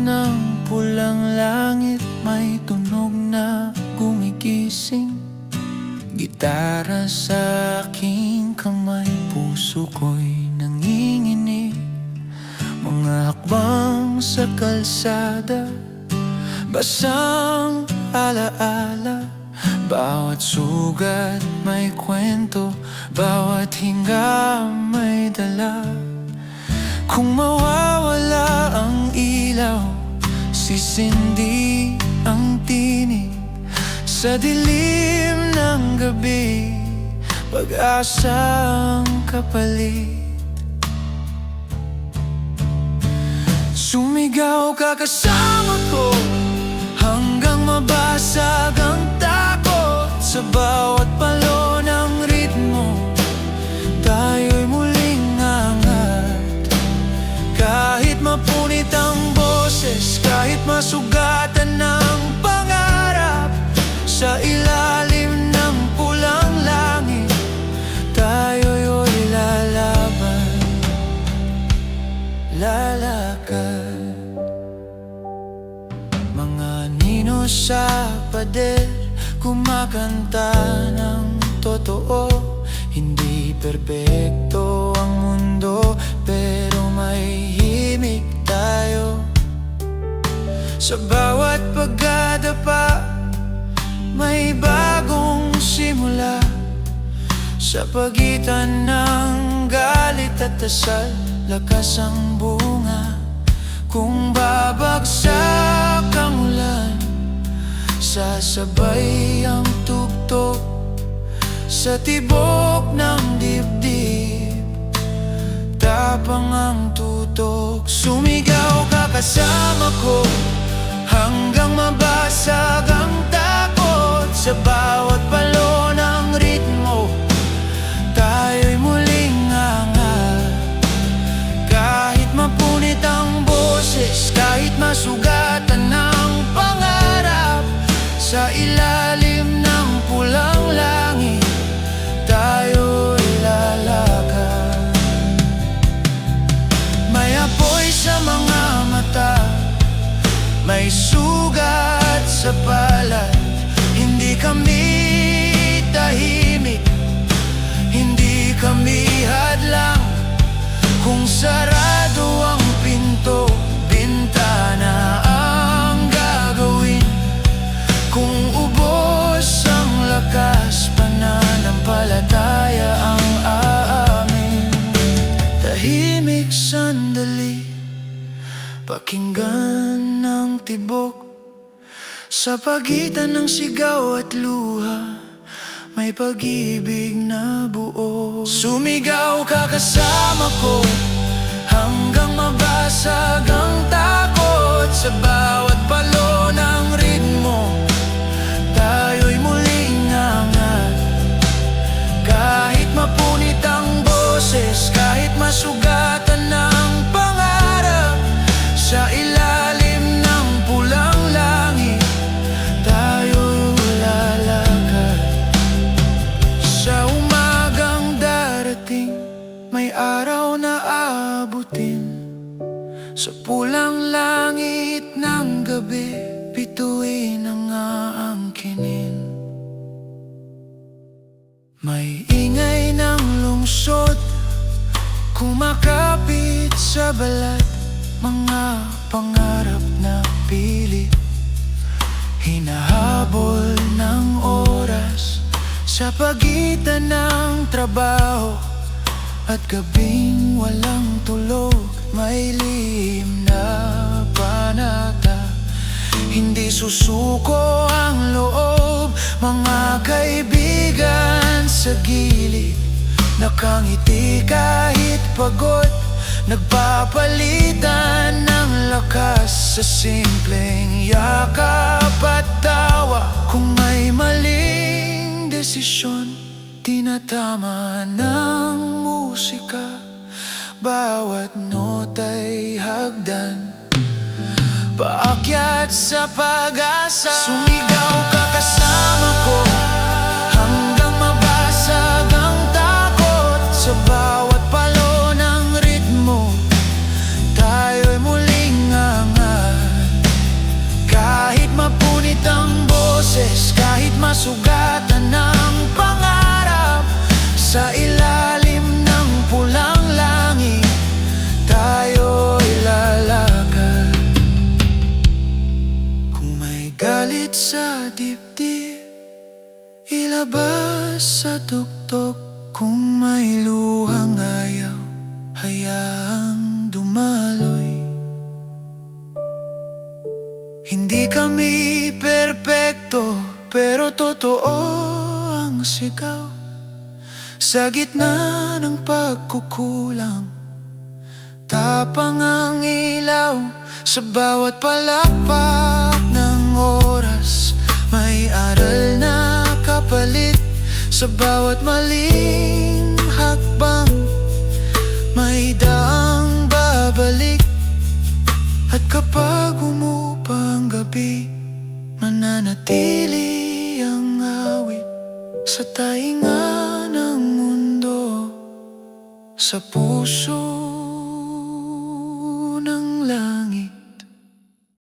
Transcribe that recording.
ng pulang langit, may tunog na gumigising. Gitara sa aking kamay, puso ko'y nanginginig. Mga hakbang sa kalsada, basang alaala. Bawat sugat may kwento, bawat hinga may dala. Kung mawawala ang ilaw, sisindi ang tinig. Sa dilim ng gabi, pag-asang kapalit. Sumigaw ka kasama ko hanggang mabasag ang takot. Sa bawat palo ng ritmo, tayo'y muling angat. Kahit mapunit ang boses, kahit masugatan ng pangarap, sa ilalim ng pulang langit, tayo'y lalaban, lalakad. Mga nino sa pader, kumakanta ng totoo. Hindi perpekto ang mundo, pero may himig tayo. Sa bawat pagdadapa, may bagong simula. Sa pagitan ng galit at dasal, lakas ang bunga. Kung babagsak ang ulan, sasabay ang tugtog sa tibok ng dibdib. Tapang ang tutok, sumigaw ka kasama ko hanggang mabasag ang takot. Sa bawat palo ng ritmo, tayo'y muling angat. Kahit mapunit ang boses, kahit masugatan ng pangarap, sa ilalim ng pulang langit, tayo'y lalakad. May apoy sa mga mata, may sugat sa palad. Hindi kami tahimik, hindi kami hadlang. Kung sarado ang pinto, bintana ang gagawin. Kung ubos ang lakas, pananampalataya ang aamin. Tahimik sandali, pakinggan ng tibok. Sa pagitan ng sigaw at luha, may pag-ibig na buo. Sumigaw ka kasama ko hanggang mabasag ang takot. Sa bawat palo ng ritmo, tayo'y muling angat. Kahit mapunit ang boses, kahit masugatan ng pangarap, sa ilalim ng pulang langit, tayo'y lalakad. Sa umagang darating, may araw na abutin. Sa pulang langit ng gabi, bituin ang aangkinin. May ingay ng lungsod, kumakapit sa balat. Mga pangarap na pilit, hinahabol ng oras. Sa pagitan ng trabaho at gabing walang tulog, may lihim na panata. Hindi susuko ang loob, mga kaibigan sa gilid, nakangiti kahit pagod. Nagpapalitan ng lakas sa simpleng yakap at tawa. Kung may maling desisyon, tinatama ng musika. Bawat nota'y hagdan, paakyat sa pag-asa. Sumigaw ka kasama ko hanggang mabasag ang takot. Sa bawat palo ng ritmo, tayo'y muling angat. Ipilit sa dibdib, ilabas sa tuktok. Kung may luhang ayaw, hayaang dumaloy. Hindi kami perpekto, pero totoo ang sigaw. Sa gitna ng pagkukulang, tapang ang ilaw. Sa bawat palakpak ng oras, may aral na kapalit. Sa bawat maling hakbang, may daang babalik. At kapag umupa ang gabi, mananatili ang awit sa tainga ng mundo, sa puso